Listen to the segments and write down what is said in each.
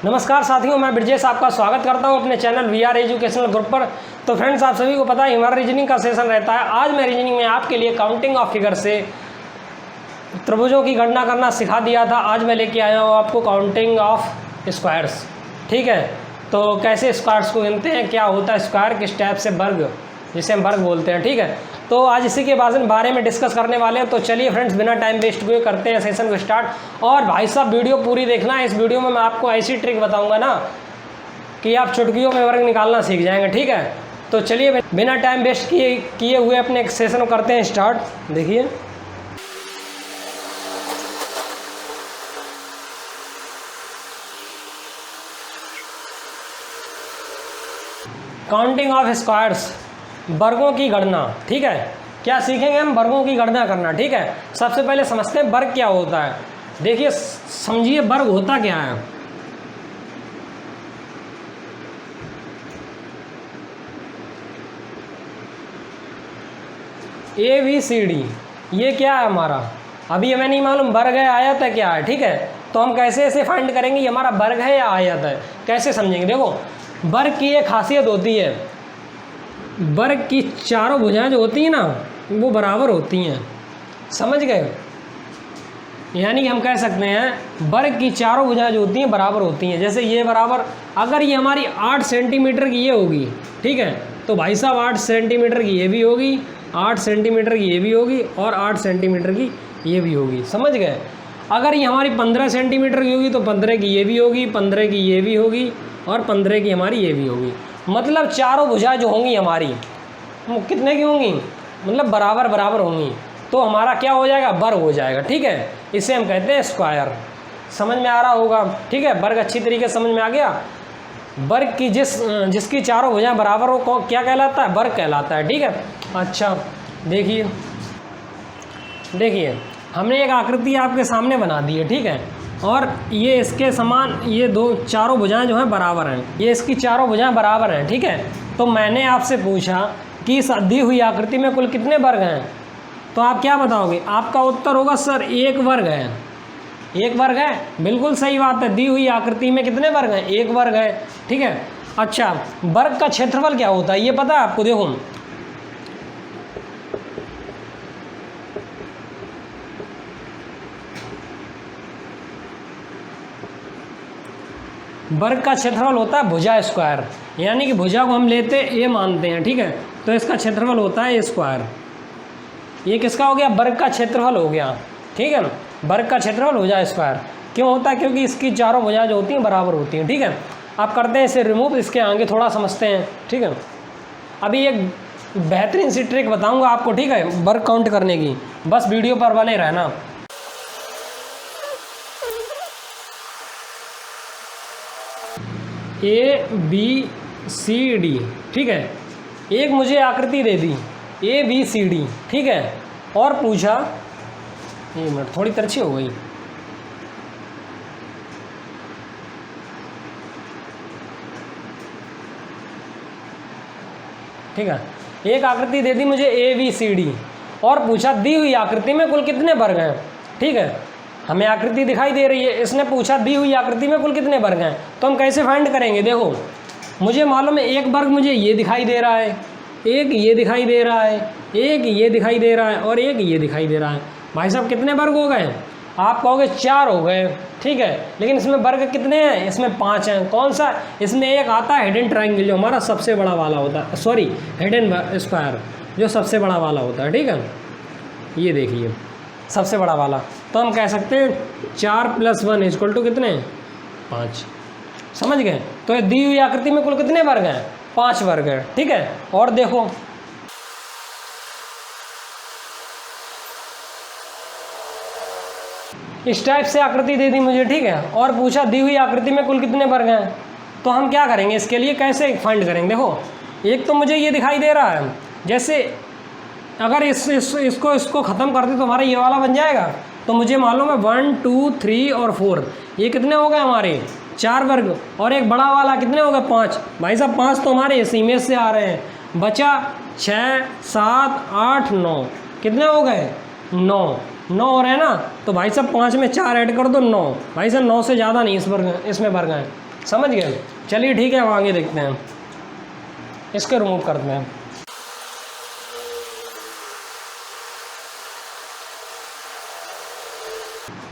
नमस्कार साथियों, मैं ब्रजेश आपका स्वागत करता हूं अपने चैनल VR एजुकेशनल ग्रुप पर। तो फ्रेंड्स, आप सभी को पता है हमारा रीजनिंग का सेशन रहता है। आज मैं रीजनिंग में आपके लिए काउंटिंग ऑफ फिगर से त्रिभुजों की गणना करना सिखा दिया था। आज मैं लेके आया हूँ आपको काउंटिंग ऑफ स्क्वायर्स। ठीक है, तो कैसे स्क्वायर्स को गिनते हैं, क्या होता है स्क्वायर, किस टाइप से वर्ग, जिसे हम वर्ग बोलते हैं। ठीक है, तो आज इसी के बारे में डिस्कस करने वाले हैं। तो चलिए फ्रेंड्स, बिना टाइम वेस्ट हुए करते हैं सेशन को स्टार्ट। और भाई साहब, वीडियो पूरी देखना है। इस वीडियो में मैं आपको ऐसी ट्रिक बताऊंगा ना कि आप चुटकियों में वर्ग निकालना सीख जाएंगे। ठीक है, तो चलिए बिना टाइम वेस्ट किए हुए अपने सेशन को करते हैं स्टार्ट। देखिए, काउंटिंग ऑफ स्क्वायर्स, वर्गों की गणना। ठीक है, क्या सीखेंगे हम? वर्गों की गणना करना। ठीक है, सबसे पहले समझते हैं वर्ग क्या होता है। देखिए, समझिए वर्ग होता क्या है। ABCD ये क्या है हमारा? अभी हमें नहीं मालूम वर्ग है आयत है क्या है। ठीक है, तो हम कैसे ऐसे फाइंड करेंगे ये हमारा वर्ग है या आयत है, कैसे समझेंगे? देखो, वर्ग की एक खासियत होती है, वर्ग की चारों भुजाएं जो होती हैं ना वो बराबर होती हैं। समझ गए? यानी कि हम कह सकते हैं वर्ग की चारों भुजाएं जो होती हैं बराबर होती हैं। जैसे ये बराबर, अगर ये हमारी 8 सेंटीमीटर की ये होगी, ठीक है, तो भाई साहब 8 सेंटीमीटर की ये भी होगी, 8 सेंटीमीटर की ये भी होगी और 8 सेंटीमीटर की ये भी होगी। समझ गए? अगर ये हमारी 15 सेंटीमीटर की होगी तो 15 की ये भी होगी, 15 की ये भी होगी और 15 की हमारी ये भी होगी। मतलब चारों भुजाएं जो होंगी हमारी वो कितने की होंगी? मतलब बराबर बराबर होंगी। तो हमारा क्या हो जाएगा? वर्ग हो जाएगा। ठीक है, इसे हम कहते हैं स्क्वायर। समझ में आ रहा होगा? ठीक है, वर्ग अच्छी तरीके से समझ में आ गया। वर्ग की जिसकी चारों भुजाएं बराबर हो क्या कहलाता है? वर्ग कहलाता है। ठीक है, अच्छा देखिए, हमने एक आकृति आपके सामने बना दी है। ठीक है, और ये इसके समान, ये दो चारों भुजाएं जो हैं बराबर हैं, ये इसकी चारों भुजाएं बराबर हैं। ठीक है, तो मैंने आपसे पूछा कि इस दी हुई आकृति में कुल कितने वर्ग हैं, तो आप क्या बताओगे? आपका उत्तर होगा सर 1 वर्ग है। 1 वर्ग है, बिल्कुल सही बात है। दी हुई आकृति में कितने वर्ग हैं? 1 वर्ग है। ठीक है, अच्छा वर्ग का क्षेत्रफल क्या होता है ये पता है आपको? देखो, वर्ग का क्षेत्रफल होता है भुजा स्क्वायर। यानी कि भुजा को हम लेते ए मानते हैं। ठीक है, तो इसका क्षेत्रफल होता है स्क्वायर। ये किसका हो गया? वर्ग का क्षेत्रफल हो गया। ठीक है ना, वर्ग का क्षेत्रफल भुजा स्क्वायर क्यों होता है? क्योंकि इसकी चारों भुजाएं जो होती हैं बराबर होती हैं। ठीक है, आप करते हैं इसे रिमूव, इसके आगे थोड़ा समझते हैं। ठीक है, अभी एक बेहतरीन सी ट्रिक बताऊंगा आपको। ठीक है, वर्ग काउंट करने की, बस वीडियो पर बने रहना। ABCD, ठीक है, एक मुझे आकृति दे दी ABCD, ठीक है, और पूछा, एक मिनट थोड़ी तिरछी हो गई, ठीक है, एक आकृति दे दी मुझे ABCD और पूछा दी हुई आकृति में कुल कितने वर्ग हैं। ठीक है, हमें आकृति दिखाई दे रही है, इसने पूछा दी हुई आकृति में कुल कितने वर्ग हैं, तो हम कैसे फाइंड करेंगे? देखो, मुझे मालूम है एक वर्ग मुझे ये दिखाई दे रहा है, एक ये दिखाई दे रहा है, एक ये दिखाई दे रहा है और एक ये दिखाई दे रहा है। भाई साहब कितने वर्ग हो गए? आप कहोगे 4 हो गए। ठीक है, लेकिन इसमें वर्ग कितने हैं? इसमें 5 हैं। कौन सा? इसमें एक आता है हिडन ट्राइंगल, जो हमारा सबसे बड़ा वाला होता है, सॉरी हिडन स्क्वायर जो सबसे बड़ा वाला होता है। ठीक है, ये देखिए सबसे बड़ा वाला। तो हम कह सकते हैं 4 + 1 = कितने? 5। समझ गए? तो दी हुई आकृति में कुल कितने वर्ग हैं? 5 वर्ग है। ठीक है, और देखो, इस टाइप से आकृति दे दी मुझे। ठीक है, और पूछा दी हुई आकृति में कुल कितने वर्ग हैं, तो हम क्या करेंगे? इसके लिए कैसे फाइंड करेंगे? देखो, एक तो मुझे ये दिखाई दे रहा है, जैसे अगर इसको ख़त्म कर दे तो हमारा ये वाला बन जाएगा। तो मुझे मालूम है 1 2 3 और 4, ये कितने हो गए हमारे? 4 वर्ग। और एक बड़ा वाला कितने हो गए? 5। भाई साहब 5 तो हमारे इस इमेज से आ रहे हैं। बचा 6 7 8 9, कितने हो गए? 9। 9 है ना, तो भाई साहब 5 में 4 ऐड कर दो 9। भाई साहब 9 से ज़्यादा नहीं इसमें वर्ग हैं, समझ गए? चलिए ठीक है, अब आगे देखते हैं, इसको रिमूव करते हैं।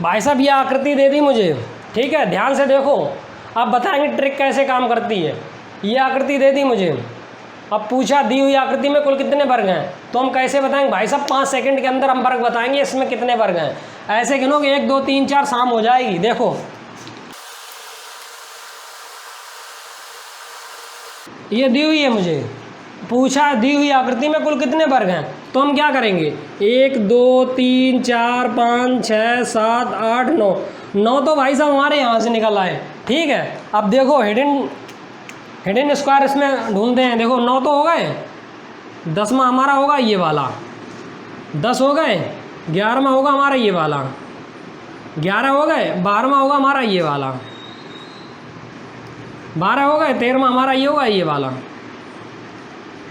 भाई साहब ये आकृति दे दी मुझे, ठीक है, ध्यान से देखो, अब बताएंगे ट्रिक कैसे काम करती है। ये आकृति दे दी मुझे, अब पूछा दी हुई आकृति में कुल कितने वर्ग हैं, तो हम कैसे बताएंगे भाई साहब? 5 सेकंड के अंदर हम वर्ग बताएंगे इसमें कितने वर्ग हैं। ऐसे गिनोगे 1 2 3 4, शाम हो जाएगी। देखो ये दी हुई है मुझे, पूछा दी हुई आकृति में कुल कितने वर्ग हैं, तो हम क्या करेंगे? 1 2 3 4 5 6 7 8 9, 9 तो भाई साहब हमारे यहाँ से निकल आए, ठीक है। अब देखो हिडन स्क्वायर इसमें ढूंढते हैं। देखो 9 तो हो गए, 10वां हमारा होगा ये वाला, 10 हो गए, 11वां होगा हमारा ये वाला, 11 हो गए, 12वां होगा हमारा ये वाला, 12 हो गए, 13वां हमारा ये होगा ये वाला,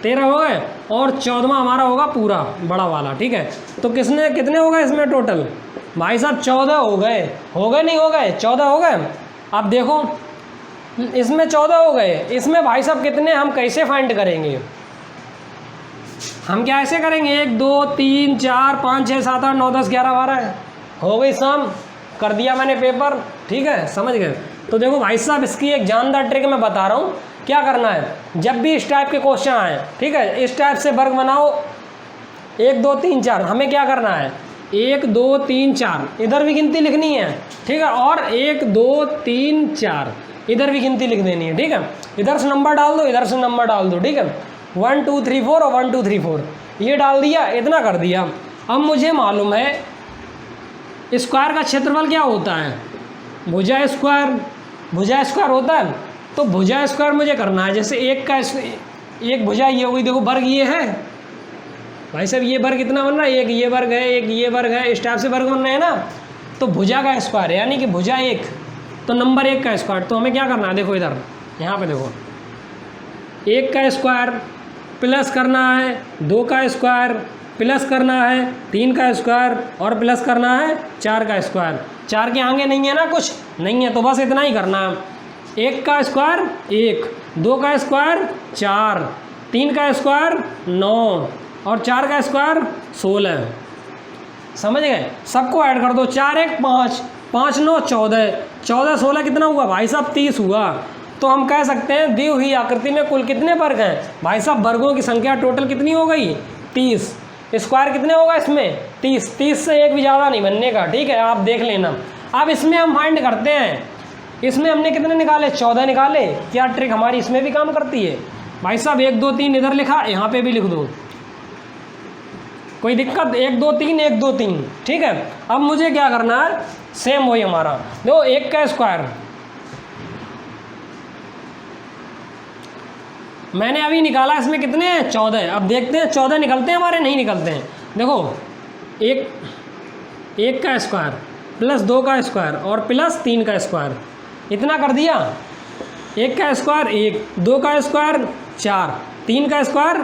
13 हो गए, और 14वां हमारा होगा पूरा बड़ा वाला, ठीक है। तो कितने हो गए इसमें टोटल? भाई साहब 14 हो गए, नहीं हो गए? 14 हो गए। अब देखो इसमें 14 हो गए, इसमें भाई साहब कितने, हम कैसे फाइंड करेंगे? हम क्या ऐसे करेंगे? 1 2 3 4 5 6 7 8 9 10 11 12 हो गई शाम, कर दिया मैंने पेपर, ठीक है, समझ गए? तो देखो भाई साहब इसकी एक जानदार ट्रिक मैं बता रहा हूँ, क्या करना है, जब भी इस टाइप के क्वेश्चन आए, ठीक है, इस टाइप से वर्ग बनाओ 1 2 3 4, हमें क्या करना है? 1 2 3 4 इधर भी गिनती लिखनी है, ठीक है, और 1 2 3 4 इधर भी गिनती लिख देनी है, ठीक है। इधर से नंबर डाल दो, इधर से नंबर डाल दो, ठीक है, 1 2 3 4 और 1 2 3 4 ये डाल दिया, इतना कर दिया। अब मुझे मालूम है स्क्वायर का क्षेत्रफल क्या होता है, भुजा स्क्वायर होता है। तो भुजा स्क्वायर मुझे करना है, जैसे एक भुजा ये होगी, देखो वर्ग ये है भाई साहब, ये वर्ग कितना बन रहा है? एक ये वर्ग है, एक ये वर्ग है, इस टाइप से वर्ग बन रहे हैं ना। तो भुजा का स्क्वायर यानी कि भुजा 1, तो नंबर 1 का स्क्वायर, तो हमें क्या करना है? देखो इधर यहाँ पे देखो, 1 का स्क्वायर प्लस करना है, 2 का स्क्वायर प्लस करना है, 3 का स्क्वायर और प्लस करना है 4 का स्क्वायर। 4 के आगे नहीं है ना, कुछ नहीं है, तो बस इतना ही करना है। 1 का स्क्वायर 1, 2 का स्क्वायर 4, 3 का स्क्वायर 9 और 4 का स्क्वायर 16। समझ गए? सबको ऐड कर दो, 4 1 5, 5 9 14, 14 16 कितना हुआ भाई साहब? 30 हुआ। तो हम कह सकते हैं दी हुई आकृति में कुल कितने वर्ग हैं? भाई साहब वर्गों की संख्या टोटल कितनी हो गई? 30। स्क्वायर कितने होगा इसमें? 30। 30 से एक भी ज़्यादा नहीं बनने का, ठीक है, आप देख लेना। अब इसमें हम फाइंड करते हैं, इसमें हमने कितने निकाले? 14 निकाले। क्या ट्रिक हमारी इसमें भी काम करती है? भाई साहब 1 2 3 इधर लिखा, यहाँ पे भी लिख दो, कोई दिक्कत? 1 2 3 1 2 3, ठीक है। अब मुझे क्या करना है? सेम वही हमारा, देखो 1 का स्क्वायर मैंने अभी निकाला, इसमें कितने हैं? 14। अब देखते हैं 14 निकलते हैं हमारे, नहीं निकलते हैं। देखो 1 का स्क्वायर प्लस 2 का स्क्वायर और प्लस 3 का स्क्वायर, इतना कर दिया। 1 का स्क्वायर 1, 2 का स्क्वायर 4, 3 का स्क्वायर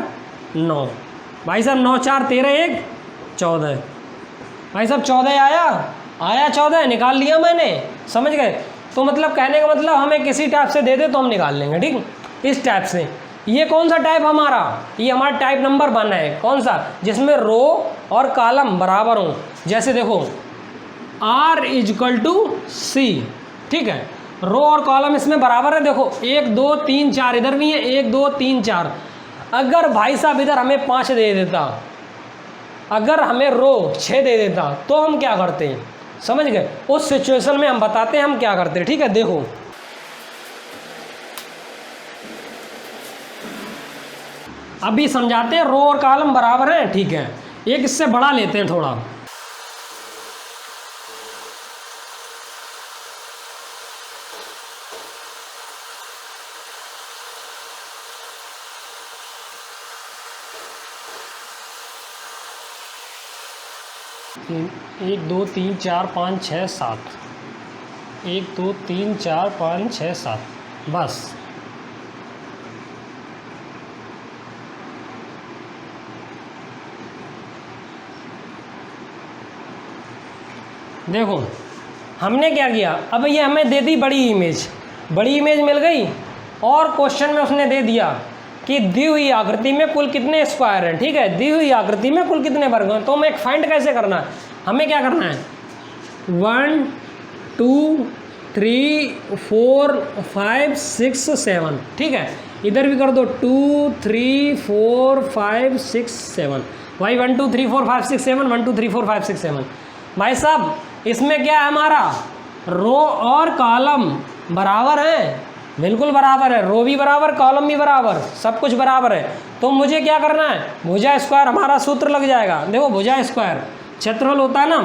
9। भाई साहब 9 4 13 1 14। भाई साहब 14 आया 14 निकाल लिया मैंने, समझ गए? तो मतलब कहने का मतलब हमें किसी टाइप से दे दे तो हम निकाल लेंगे, ठीक, इस टाइप से। ये कौन सा टाइप हमारा? ये हमारा टाइप नंबर 1 है। कौन सा? जिसमें रो और कॉलम बराबर हों। जैसे देखो R = C, ठीक है, रो और कॉलम इसमें बराबर है। देखो 1 2 3 4 इधर भी है, 1 2 3 4। अगर भाई साहब इधर हमें 5 दे देता, अगर हमें रो 6 दे देता, तो हम क्या करते हैं? समझ गए? उस सिचुएशन में हम बताते हैं हम क्या करते हैं, ठीक है। देखो अभी समझाते हैं, रो और कॉलम बराबर हैं, ठीक है। एक इससे बड़ा लेते हैं थोड़ा, एक 2 3 4 5 6 7, 1 2 3 4 5 6 7, बस। देखो हमने क्या किया, अब ये हमें दे दी बड़ी इमेज, बड़ी इमेज मिल गई। और क्वेश्चन में उसने दे दिया कि दी हुई आकृति में कुल कितने स्क्वायर हैं, ठीक है, दी हुई आकृति में कुल कितने वर्ग हैं। तो हमें एक फाइंड कैसे करना है, हमें क्या करना है 1 2 3 4 5 6 7, ठीक है, इधर भी कर दो 2 3 4 5 6 7, भाई 1 2 3 4 5 6 7 1 2 3 4 5 6 7। भाई साहब इसमें क्या है, हमारा रो और कॉलम बराबर है, बिल्कुल बराबर है, रो भी बराबर कॉलम भी बराबर, सब कुछ बराबर है। तो मुझे क्या करना है, भुजा स्क्वायर हमारा सूत्र लग जाएगा। देखो भुजा स्क्वायर क्षेत्रफल होता है ना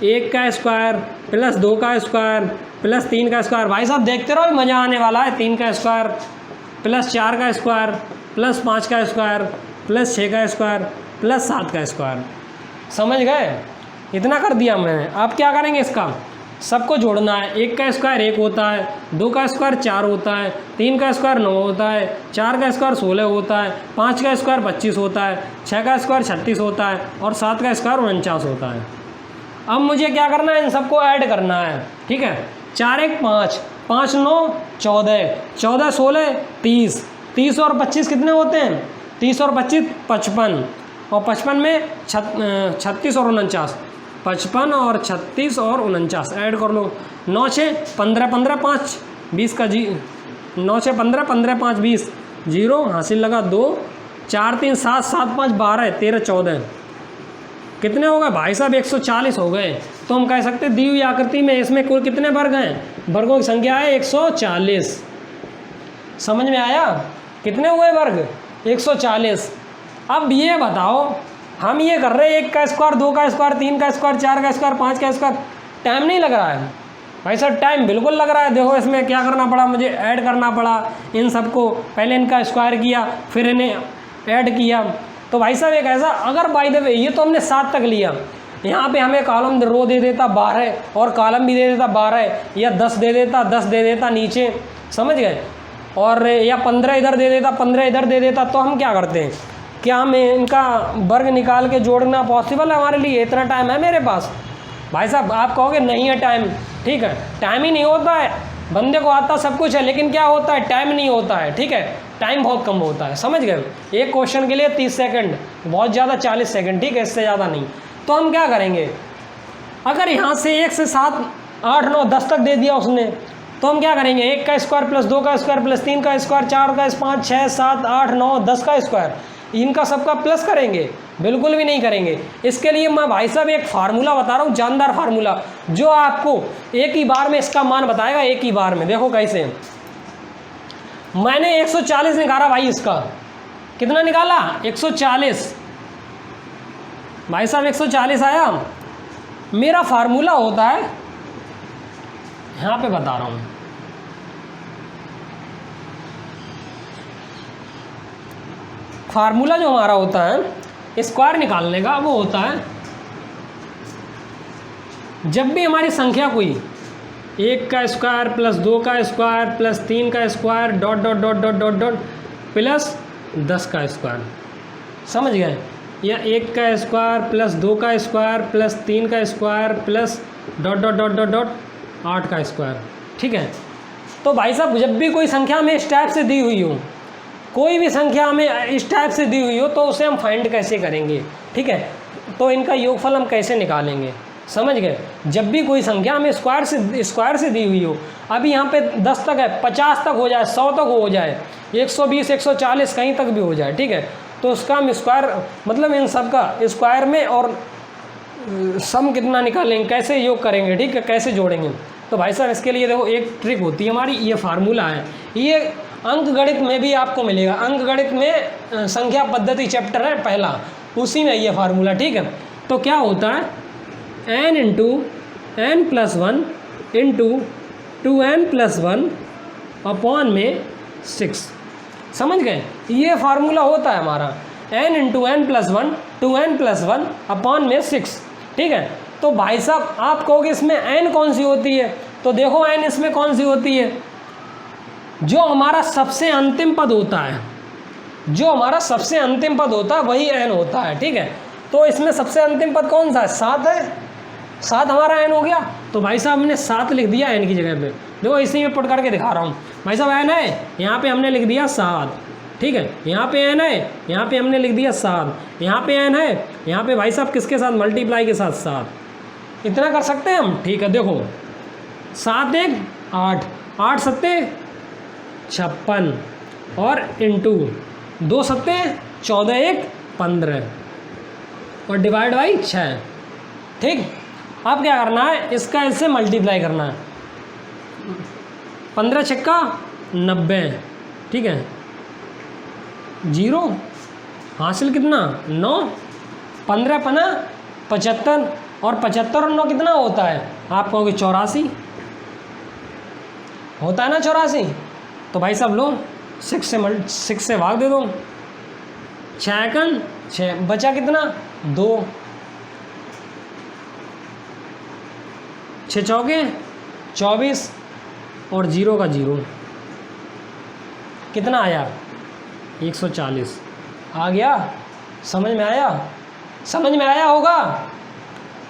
1 का स्क्वायर प्लस 2 का स्क्वायर प्लस 3 का स्क्वायर। भाई साहब देखते रहो मज़ा आने वाला है। 3 का स्क्वायर प्लस 4 का स्क्वायर प्लस 5 का स्क्वायर प्लस 6 का स्क्वायर प्लस 7 का स्क्वायर। समझ गए, इतना कर दिया मैंने। आप क्या करेंगे, इसका सबको जोड़ना है। 1 का स्क्वायर 1 होता है, 2 का स्क्वायर 4 होता है, 3 का स्क्वायर 9 होता है, 4 का स्क्वायर 16 होता है, 5 का स्क्वायर 25 होता है, 6 का स्क्वायर 36 होता है और 7 का स्क्वायर 49 होता है। अब मुझे क्या करना है, इन सबको ऐड करना है, ठीक है। 4 1 5, 5 9 14, 14 16 30, 30 और 25 कितने होते हैं, 30 और 25 55, और 55 में 36 और 49, 55 और 36 और 49 ऐड कर लो। 9 6 15 15 5 20 का 9 6 15 15 5 20 0 हासिल लगा 2 4 3 7 7 5 12 13 14 कितने हो गए भाई साहब 140 हो गए। तो हम कह सकते दी हुई आकृति में इसमें कुल कितने वर्ग हैं, वर्गों की संख्या है 140। समझ में आया, कितने हुए वर्ग 140। अब ये बताओ हम ये कर रहे हैं 1 का स्क्वायर 2 का स्क्वायर 3 का स्क्वायर 4 का स्क्वायर 5 का स्क्वायर, टाइम नहीं लग रहा है भाई साहब, टाइम बिल्कुल लग रहा है। देखो इसमें क्या करना पड़ा, मुझे ऐड करना पड़ा इन सबको, पहले इनका स्क्वायर किया फिर इन्हें ऐड किया। तो भाई साहब एक ऐसा, अगर बाय द वे ये तो हमने 7 तक लिया, यहाँ पे हमें कॉलम रो दे देता 12 और कॉलम भी दे देता 12 या 10 दे देता नीचे, समझ गए, और या 15 इधर दे देता 15 इधर दे देता, तो हम क्या करते हैं, क्या हमें इनका वर्ग निकाल के जोड़ना पॉसिबल है हमारे लिए, इतना टाइम है मेरे पास। भाई साहब आप कहोगे नहीं है टाइम, ठीक है, टाइम ही नहीं होता है, बंदे को आता सब कुछ है लेकिन क्या होता है, टाइम नहीं होता है, ठीक है, टाइम बहुत कम होता है। समझ गए, एक क्वेश्चन के लिए 30 सेकंड, बहुत ज़्यादा 40 सेकंड, ठीक है, इससे ज़्यादा नहीं। तो हम क्या करेंगे, अगर यहाँ से 1 से 7 8 9 10 तक दे दिया उसने, तो हम क्या करेंगे 1 का स्क्वायर प्लस 2 का स्क्वायर प्लस 3 का स्क्वायर 4 का 5 6 7 8 9 10 का स्क्वायर, इनका सबका प्लस करेंगे, बिल्कुल भी नहीं करेंगे। इसके लिए मैं भाई साहब एक फार्मूला बता रहा हूँ, जानदार फार्मूला, जो आपको एक ही बार में इसका मान बताएगा, एक ही बार में। देखो कैसे, मैंने 140 निकाला भाई, इसका कितना निकाला 140, भाई साहब 140 आया। मेरा फार्मूला होता है, यहाँ पे बता रहा हूँ, फार्मूला जो हमारा होता है स्क्वायर निकालने का, वो होता है जब भी हमारी संख्या कोई 1 का स्क्वायर प्लस 2 का स्क्वायर प्लस 3 का square dot dot dot dot dot dot plus 10 का स्क्वायर, समझ गए, या 1 का स्क्वायर प्लस 2 का स्क्वायर प्लस 3 का square plus dot dot dot dot dot 8 का स्क्वायर, ठीक है। तो भाई साहब जब भी कोई संख्या हमें इस टाइप से दी हुई हो, कोई भी संख्या हमें इस टाइप से दी हुई हो, तो उसे हम फाइंड कैसे करेंगे, ठीक है, तो इनका योगफल हम कैसे निकालेंगे, समझ गए। जब भी कोई संख्या हमें स्क्वायर से दी हुई हो, अभी यहाँ पे 10 तक है, 50 तक हो जाए, 100 तक हो जाए, 120 140 कहीं तक भी हो जाए, ठीक है, तो उसका हम स्क्वायर मतलब इन सब का स्क्वायर में और सम कितना निकालेंगे, कैसे योग करेंगे, ठीक है, कैसे जोड़ेंगे। तो भाई साहब इसके लिए देखो एक ट्रिक होती है हमारी, ये फार्मूला है, ये अंक गणित में भी आपको मिलेगा, अंक गणित में संख्या पद्धति चैप्टर है पहला, उसी में ये फार्मूला, ठीक है। तो क्या होता है n into n plus 1 into 2n plus 1 upon में 6, समझ गए, ये फार्मूला होता है हमारा n into n plus 1 2n plus 1 upon में 6, ठीक है। तो भाई साहब आप कहोगे इसमें n कौन सी होती है, तो देखो n इसमें कौन सी होती है, जो हमारा सबसे अंतिम पद होता है, जो हमारा सबसे अंतिम पद होता है वही n होता है, ठीक है। तो इसमें सबसे अंतिम पद कौन सा है, 7 है, 7 हमारा n हो गया। तो भाई साहब हमने 7 लिख दिया n की जगह पे, देखो इसी में पुट करके दिखा रहा हूँ भाई साहब। एन है, यहाँ पे हमने लिख दिया 7, ठीक है। यहाँ पे एन है, यहाँ पे हमने लिख दिया 7, यहाँ पे एन है, यहाँ पे भाई साहब किसके साथ, मल्टीप्लाई के साथ 7। इतना कर सकते हैं हम, ठीक है। देखो 7 1 8, 8 सत्ते 56 और इंटू 2 सत्ते 14 1 15 और डिवाइड बाई 6, ठीक। अब क्या करना है, इसका इससे मल्टीप्लाई करना है। 15 छक्का 90, ठीक है। 0 हासिल कितना 9, 15 पना 75 और 75 और 9 कितना होता है, आप कहोगे 84 होता है ना, 84। तो भाई साहब लो 6 से भाग दे दो, 6 एकन 6, बचा कितना 2, 6 चौके 24 और 0 का 0, कितना आया 140। आ गया, समझ में आया, समझ में आया होगा।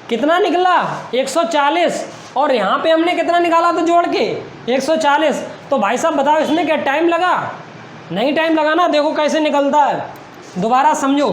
कितना निकला 140 और यहाँ पे हमने कितना निकाला तो जोड़ के 140। तो भाई साहब बताओ इसमें क्या टाइम लगा, नहीं टाइम लगा ना। देखो कैसे निकलता है, दोबारा समझो।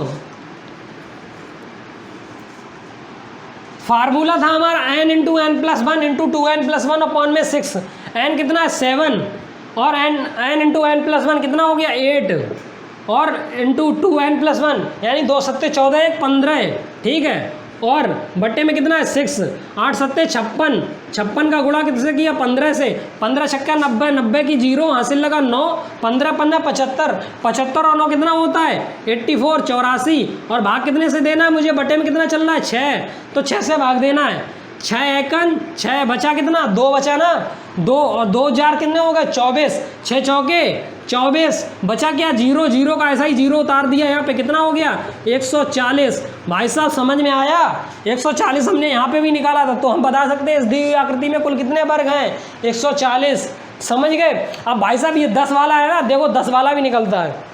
फार्मूला था हमारा n into n plus 1 into 2n plus 1 upon में 6। n कितना है 7 और n इंटू एन प्लस 1 कितना हो गया 8 और इंटू 2n प्लस 1 यानी 2 सत्ते 14 1 15, ठीक है। और बट्टे में कितना है 6, 8 सत्ते 56, 56 का गुणा किससे किया 15 से, 15 छक्का 90, 90 की 0 हासिल लगा 9, 15 पन्ना 75, 75 और 9 कितना होता है 84, 84 और भाग कितने से देना है मुझे, बट्टे में कितना चल रहा है 6, तो 6 से भाग देना है। 6 एकन 6, बचा कितना 2 बचा ना, 2 और 2 4 कितने हो गए 24, 6 चौके 24, बचा क्या 0, 0 का ऐसा ही 0 उतार दिया यहाँ पे, कितना हो गया 140। भाई साहब समझ में आया, 140 हमने यहाँ पे भी निकाला था, तो हम बता सकते हैं इस दी हुई आकृति में कुल कितने वर्ग हैं 140। समझ गए। अब भाई साहब ये 10 वाला है ना, देखो 10 वाला भी निकलता है।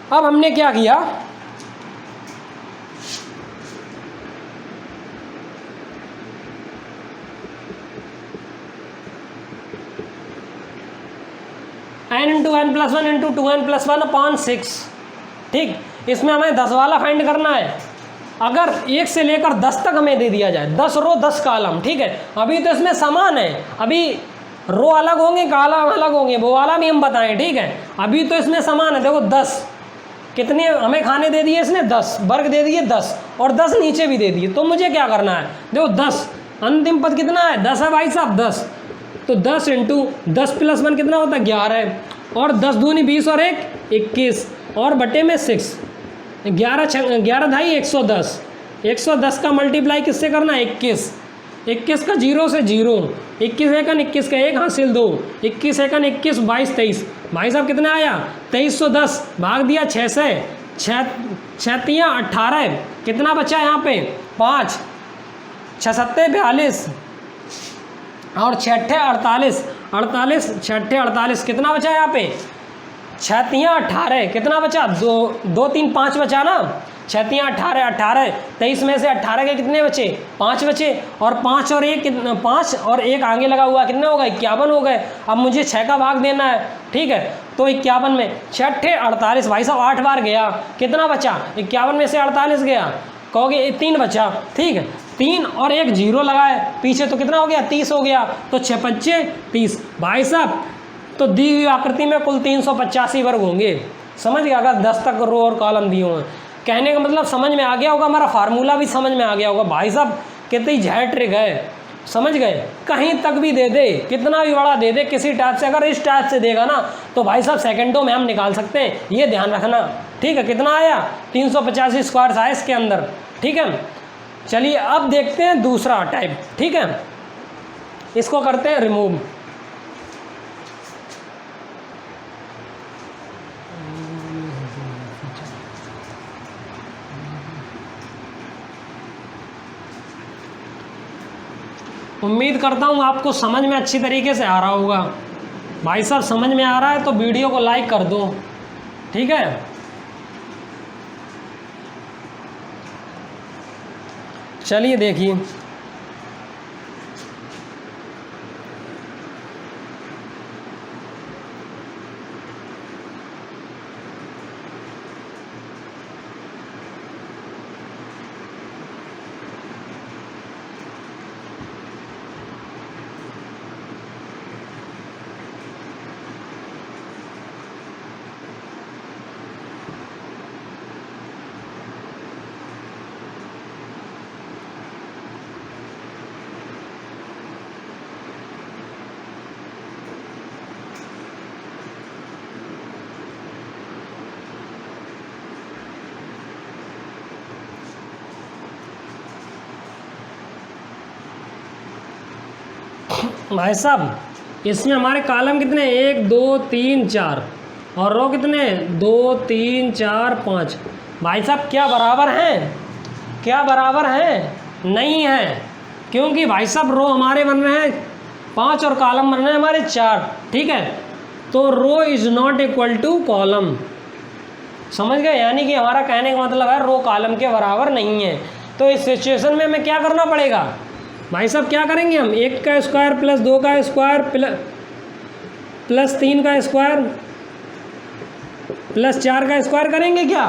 अब हमने क्या किया, n into n plus 1 into 2n plus 1 upon 6, ठीक। इसमें हमें 10 वाला फाइंड करना है। अगर 1 से लेकर 10 तक हमें दे दिया जाए, 10 रो 10 कॉलम, ठीक है। अभी तो इसमें समान है, अभी रो अलग होंगे कॉलम अलग होंगे, वो वाला भी हम बताएं, ठीक है। अभी तो इसमें समान है। देखो 10 कितने हमें खाने दे दिए इसने, 10 वर्ग दे दिए 10 और 10 नीचे भी दे दिए। तो मुझे क्या करना है, देखो 10 अंतिम पद कितना है 10 है भाई साहब 10, तो 10 इंटू 10 प्लस 1 कितना होता है 11 और 10 दूनी 20 और 1 21 और बटे में 6, 11 ढाई 110, 110 का मल्टीप्लाई किससे करना है 21, 21 का 0 से 0, 21 एकन 21 का 1 हासिल 2, 21 एकन 21 22 23, भाई साहब कितना आया 2310, भाग दिया 6 से, 6 तियाँ 18, कितना बचा यहाँ पे 5, 6 सत्ते 42 और 6 अट्ठे 48, 48 6 अट्ठे 48, कितना बचा यहाँ पे 6 तियाँ 18, कितना बचा 2 3 5 बचा ना, 6 तियाँ 18, 18 23 में से 18 के कितने बचे 5 बचे और 5 और 1 5 और 1 आगे लगा हुआ कितने हो गए 51 हो गए। अब मुझे 6 का भाग देना है, ठीक है। तो 51 में 6 अट्ठे 48, भाई साहब 8 बार गया, कितना बचा 51 में से 48 गया, कहोगे 3 बचा, ठीक है। 3 और 1 0 लगाए पीछे, तो कितना हो गया 30 हो गया, तो 6 पच्चे 30, भाई साहब तो दी हुई आकृति में कुल 385 वर्ग होंगे। समझ गया, अगर 10 तक रो और कॉलम दिए हुए, कहने का मतलब समझ में आ गया होगा, हमारा फार्मूला भी समझ में आ गया होगा। भाई साहब कितनी झैट ट्रिक है, समझ गए। कहीं तक भी दे दे, कितना भी बड़ा दे दे किसी टाइप से, अगर इस टाइप से देगा ना तो भाई साहब सेकंडों में हम निकाल सकते हैं, ये ध्यान रखना, ठीक है। कितना आया 385 स्क्वायर था इसके अंदर, ठीक है। चलिए अब देखते हैं दूसरा टाइप, ठीक है। इसको करते हैं रिमूव। उम्मीद करता हूँ आपको समझ में अच्छी तरीके से आ रहा होगा। भाई साहब समझ में आ रहा है तो वीडियो को लाइक कर दो, ठीक है। चलिए देखिए, भाई साहब इसमें हमारे कॉलम कितने, 1 2 3 4 और रो कितने, 2 3 4 5। भाई साहब क्या बराबर हैं, क्या बराबर हैं, नहीं है, क्योंकि भाई साहब रो हमारे बन रहे हैं 5 और कॉलम बन रहे हैं हमारे 4, ठीक है। तो row is not equal to column, समझ गए, यानी कि हमारा कहने का मतलब है रो कॉलम के बराबर नहीं है। तो इस सिचुएशन में हमें क्या करना पड़ेगा भाई साहब, क्या करेंगे हम, 1 का स्क्वायर प्लस 2 का स्क्वायर प्लस 3 का स्क्वायर प्लस 4 का स्क्वायर करेंगे क्या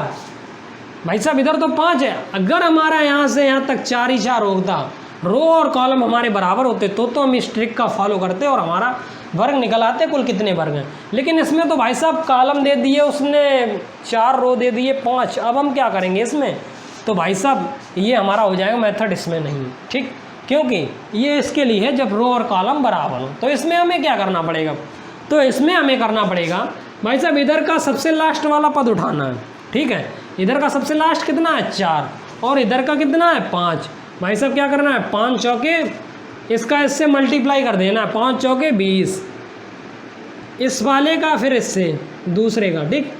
भाई साहब। इधर तो 5 है, अगर हमारा यहाँ से यहाँ तक 4 ही 4 होता, रो और कॉलम हमारे बराबर होते तो हम इस ट्रिक का फॉलो करते और हमारा वर्ग निकल आते कुल कितने वर्ग हैं। लेकिन इसमें तो भाई साहब कॉलम दे दिए उसने 4, रो दे दिए 5, अब हम क्या करेंगे इसमें। तो भाई साहब ये हमारा हो जाएगा मेथड, इसमें नहीं, ठीक, क्योंकि ये इसके लिए है जब रो और कॉलम बराबर हो। तो इसमें हमें क्या करना पड़ेगा, तो इसमें हमें करना पड़ेगा भाई साहब इधर का सबसे लास्ट वाला पद उठाना है, ठीक है। इधर का सबसे लास्ट कितना है, 4, और इधर का कितना है, 5। भाई साहब क्या करना है, 5 चौके, इसका इससे मल्टीप्लाई कर देना है, 5 चौके 20, इस वाले का फिर इससे दूसरे का, ठीक,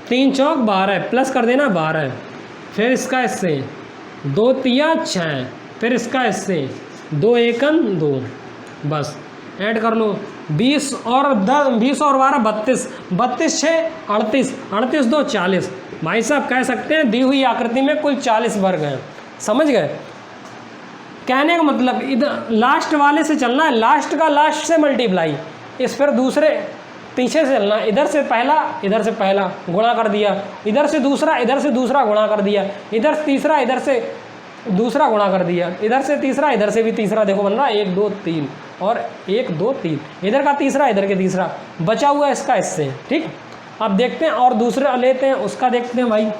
3 चौक 12 प्लस कर देना 12, फिर इसका इससे 2 तिया 6, फिर इसका इससे 2 एकन 2, बस ऐड कर लो 20 और 12 32, 32 6 38, 38 2 40। भाई साहब कह सकते हैं दी हुई आकृति में कुल 40 वर्ग हैं, समझ गए। कहने का मतलब इधर लास्ट वाले से चलना है, लास्ट का लास्ट से मल्टीप्लाई, इस पर दूसरे पीछे से चलना, इधर से पहला गुणा कर दिया, इधर से दूसरा गुणा कर दिया, इधर से तीसरा, इधर से दूसरा गुणा कर दिया, इधर से तीसरा, इधर से भी तीसरा, देखो बन रहा 1 2 3 और 1 2 3, इधर का तीसरा, इधर के तीसरा, बचा हुआ इसका इससे, ठीक। अब देखते हैं और दूसरे लेते हैं, उसका देखते हैं भाई।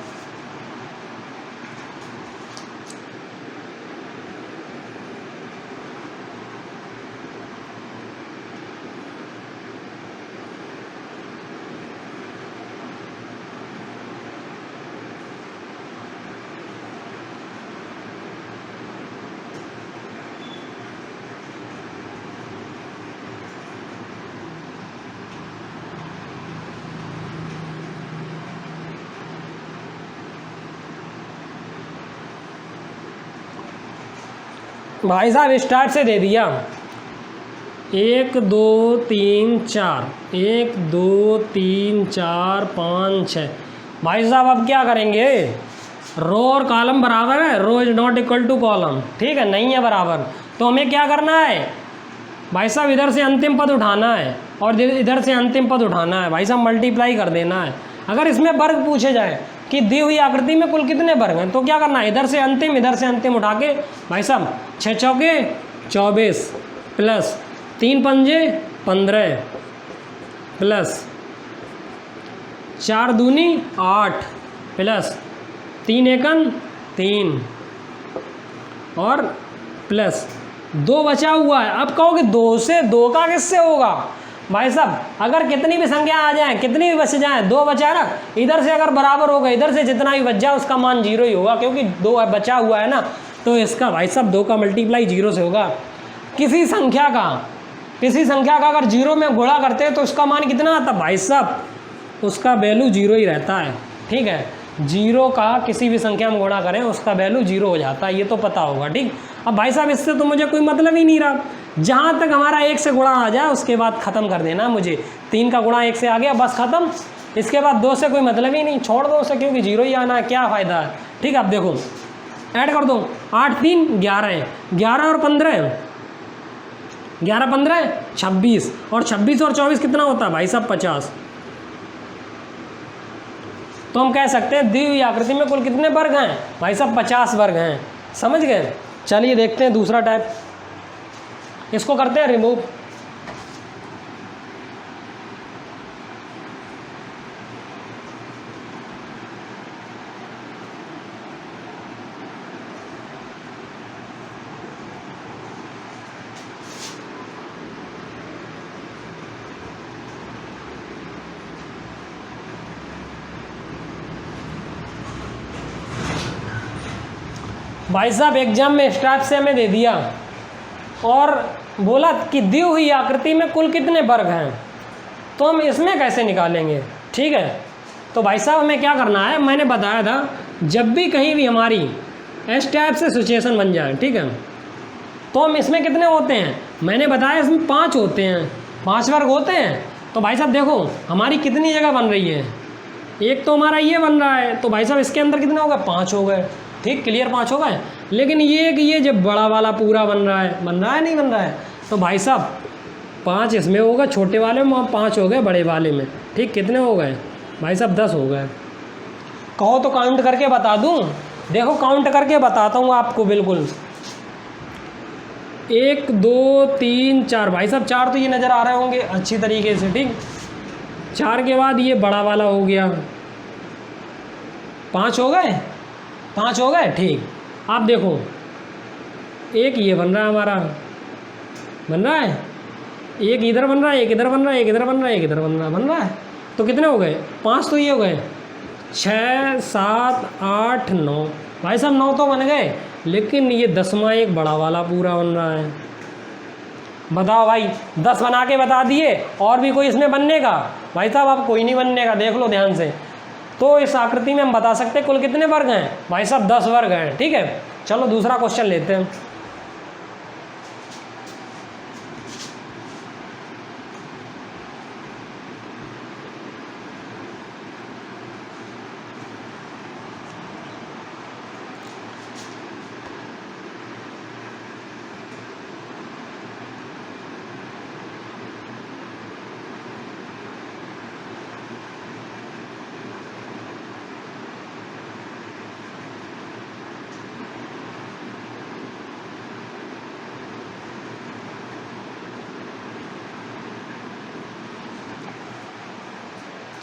भाई साहब स्टार्ट से दे दिया, 1 2 3 4, 1 2 3 4 5 6। भाई साहब अब क्या करेंगे, रो और कॉलम बराबर है, row is not equal to column, ठीक है, नहीं है बराबर। तो हमें क्या करना है भाई साहब, इधर से अंतिम पद उठाना है और इधर से अंतिम पद उठाना है, भाई साहब मल्टीप्लाई कर देना है। अगर इसमें वर्ग पूछे जाए कि दी हुई आकृति में कुल कितने वर्ग हैं, तो क्या करना है, इधर से अंतिम उठा के भाई साहब 6 चौके 24 प्लस 3 पंजे 15 प्लस 4 दूनी 8 प्लस 3 एकन 3 और प्लस 2 बचा हुआ है। अब कहोगे 2 से 2 का किससे होगा भाई साहब, अगर कितनी भी संख्या आ जाए, कितनी भी बच जाए, 2 बचा है ना, इधर से अगर बराबर होगा, इधर से जितना भी बच जाए उसका मान 0 ही होगा, क्योंकि 2 बचा हुआ है ना। तो इसका भाई साहब 2 का मल्टीप्लाई 0 से होगा। किसी संख्या का अगर 0 में गुणा करते हैं तो उसका मान कितना आता भाई साहब, उसका वैल्यू 0 ही रहता है, ठीक है। 0 का किसी भी संख्या में गुणा करें उसका वैल्यू 0 हो जाता है, ये तो पता होगा, ठीक। अब भाई साहब इससे तो मुझे कोई मतलब ही नहीं रहा, जहाँ तक हमारा 1 से गुणा आ जाए उसके बाद ख़त्म कर देना मुझे। 3 का गुणा 1 से आ गया, बस ख़त्म। इसके बाद 2 से कोई मतलब ही नहीं, छोड़ दो उसे, क्योंकि 0 ही आना है, क्या फ़ायदा है, ठीक है। अब देखो ऐड कर दो, 8 3 11 है, 11 और 15, 11 15 26, और 26 और 24 कितना होता है भाई साहब 50। तो हम कह सकते हैं दी हुई आकृति में कुल कितने वर्ग हैं भाई साहब 50 वर्ग हैं। समझ गए। चलिए देखते हैं दूसरा टाइप, इसको करते हैं रिमूव। भाई साहब एग्जाम में इस टाइप से हमें दे दिया और बोला कि दी हुई आकृति में कुल कितने वर्ग हैं, तो हम इसमें कैसे निकालेंगे। ठीक है, तो भाई साहब हमें क्या करना है, मैंने बताया था जब भी कहीं भी हमारी इस टाइप से सिचुएशन बन जाए, ठीक है, तो हम इसमें कितने होते हैं, मैंने बताया इसमें 5 होते हैं, 5 वर्ग होते हैं। तो भाई साहब देखो हमारी कितनी जगह बन रही है, एक तो हमारा ये बन रहा है, तो भाई साहब इसके अंदर कितने हो गए 5 हो गए। ठीक, क्लियर 5 हो गए। लेकिन ये जब बड़ा वाला पूरा बन रहा है नहीं बन रहा है, तो भाई साहब 5 इसमें होगा छोटे वाले में, 5 हो गए बड़े वाले में। ठीक, कितने हो गए भाई साहब 10 हो गए। कहो तो काउंट करके बता दूं, देखो काउंट करके बताता हूँ आपको बिल्कुल। 1 2 3 4, भाई साहब 4 तो ये नज़र आ रहे होंगे अच्छी तरीके से। ठीक, 4 के बाद ये बड़ा वाला हो गया, 5 हो गए, 5 हो गए। ठीक, आप देखो एक ये बन रहा है हमारा, बन रहा है, एक इधर बन रहा है, एक इधर बन रहा है, एक इधर बन रहा है, एक इधर बन रहा है। तो कितने हो गए 5, तो ये हो गए 6 7 8 9, भाई साहब 9 तो बन गए, लेकिन ये 10वां एक बड़ा वाला पूरा बन रहा है। बताओ भाई 10 बना के बता दिए, और भी कोई इसमें बनने का भाई साहब अब कोई नहीं बनने का, देख लो ध्यान से। तो इस आकृति में हम बता सकते हैं कुल कितने वर्ग हैं भाई साहब 10 वर्ग हैं। ठीक है, चलो दूसरा क्वेश्चन लेते हैं।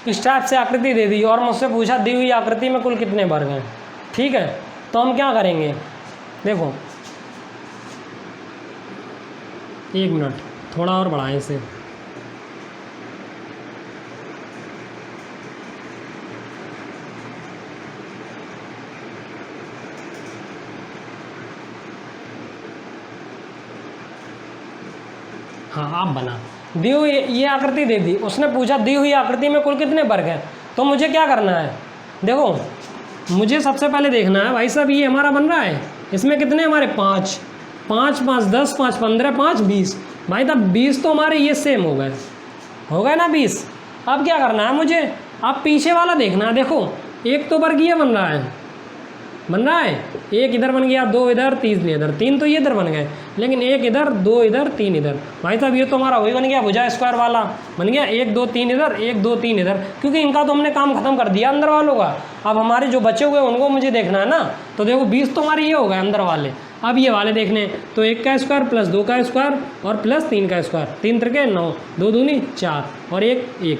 इस टाइप से आकृति दे दी और मुझसे पूछा दी हुई आकृति में कुल कितने वर्ग हैं। ठीक है, तो हम क्या करेंगे, देखो 1 मिनट थोड़ा और बढ़ाएं इसे। हाँ आप बना, दी हुई ये आकृति दे दी, उसने पूछा दी हुई आकृति में कुल कितने वर्ग हैं, तो मुझे क्या करना है, देखो मुझे सबसे पहले देखना है भाई साहब ये हमारा बन रहा है, इसमें कितने हमारे 5 5 5 10 5 15 5 20, भाई साहब 20 तो हमारे ये सेम हो गए ना 20। अब क्या करना है मुझे, अब पीछे वाला देखना है। देखो एक तो वर्ग ये बन रहा है, एक इधर बन गया, 2 इधर 3 इधर, 3 तो ये इधर बन गए, लेकिन 1 इधर 2 इधर 3 इधर, भाई साहब ये तो हमारा वही बन गया भुजा स्क्वायर वाला बन गया, 1 2 3 इधर 1 2 3 इधर, क्योंकि इनका तो हमने काम खत्म कर दिया अंदर वालों का। अब हमारे जो बचे हुए उनको मुझे देखना है ना, तो देखो 20 तो हमारे ये हो गए अंदर वाले। अब ये वाले देखने, तो 1 का स्क्वायर प्लस 2 का स्क्वायर और प्लस 3 का स्क्वायर, 3 त्रिके 9, 2 दूनी 4 और 1 1,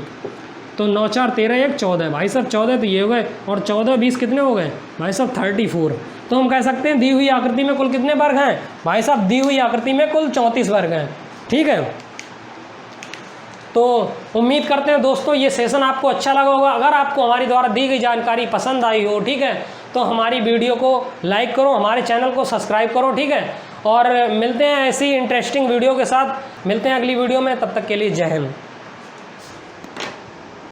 तो 9 4 13 1 14, भाई साहब 14 तो ये हो गए, और 14 20 कितने हो गए भाई साहब 34। तो हम कह सकते हैं दी हुई आकृति में कुल कितने वर्ग हैं भाई साहब, दी हुई आकृति में कुल 34 वर्ग हैं। ठीक है, तो उम्मीद करते हैं दोस्तों ये सेशन आपको अच्छा लगा होगा। अगर आपको हमारी द्वारा दी गई जानकारी पसंद आई हो, ठीक है, तो हमारी वीडियो को लाइक करो, हमारे चैनल को सब्सक्राइब करो। ठीक है, और मिलते हैं ऐसी इंटरेस्टिंग वीडियो के साथ, मिलते हैं अगली वीडियो में, तब तक के लिए जय हिंद।